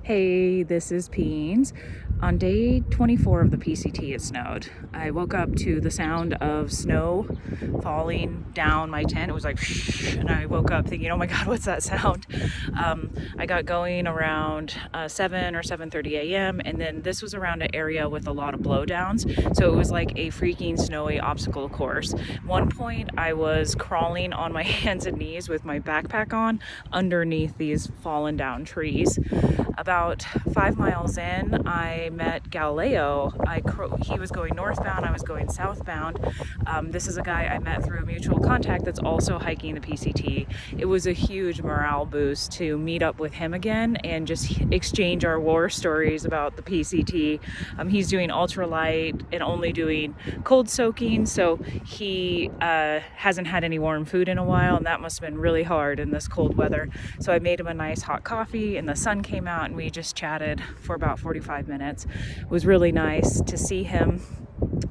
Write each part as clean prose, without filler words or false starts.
Hey, this is Peens. On day 24 of the PCT, it snowed. I woke up to the sound of snow falling down my tent. It was like, shh, and I woke up thinking, oh my God, what's that sound? I got going around 7 or 7:30 a.m. and then this was around an area with a lot of blowdowns. So it was like a freaking snowy obstacle course. One point I was crawling on my hands and knees with my backpack on underneath these fallen down trees. About 5 miles in, I met Galileo. He was going northbound, I was going southbound. This is a guy I met through a mutual contact that's also hiking the PCT. It was a huge morale boost to meet up with him again and just exchange our war stories about the PCT. He's doing ultralight and only doing cold soaking, so he hasn't had any warm food in a while, and that must have been really hard in this cold weather. So I made him a nice hot coffee and the sun came out and we just chatted for about 45 minutes. It was really nice to see him.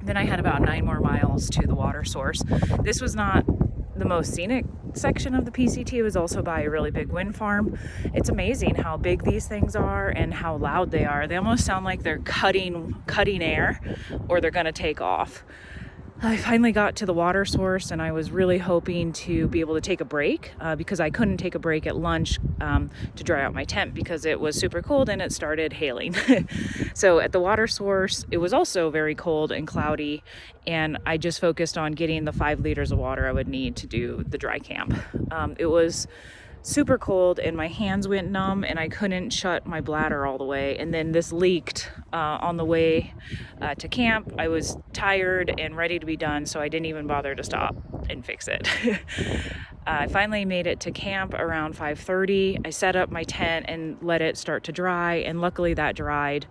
Then I had about 9 more miles to the water source. This was not the most scenic section of the PCT. It was also by a really big wind farm. It's amazing how big these things are and how loud they are. They almost sound like they're cutting air or they're gonna take off. I finally got to the water source and I was really hoping to be able to take a break because I couldn't take a break at lunch to dry out my tent because it was super cold and it started hailing. So at the water source, it was also very cold and cloudy, and I just focused on getting the 5 liters of water I would need to do the dry camp. It was super cold and my hands went numb and I couldn't shut my bladder all the way, and then this leaked on the way to camp. I was tired and ready to be done, so I didn't even bother to stop and fix it. I finally made it to camp around 5:30. I set up my tent and let it start to dry, and luckily that dried,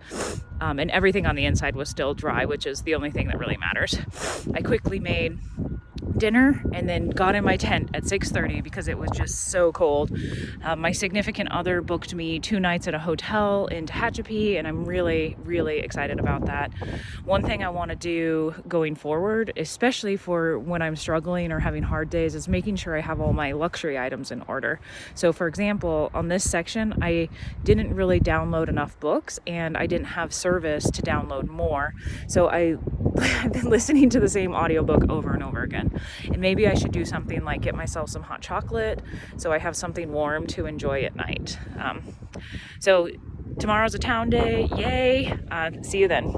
and everything on the inside was still dry, which is the only thing that really matters. I quickly made dinner and then got in my tent at 6:30 because it was just so cold. My significant other booked me 2 nights at a hotel in Tehachapi, and I'm really excited about that. One thing I want to do going forward, especially for when I'm struggling or having hard days, is making sure I have all my luxury items in order. So for example, on this section, I didn't really download enough books and I didn't have service to download more. So I've been listening to the same audiobook over and over again. And maybe I should do something like get myself some hot chocolate so I have something warm to enjoy at night. So tomorrow's a town day. Yay. See you then.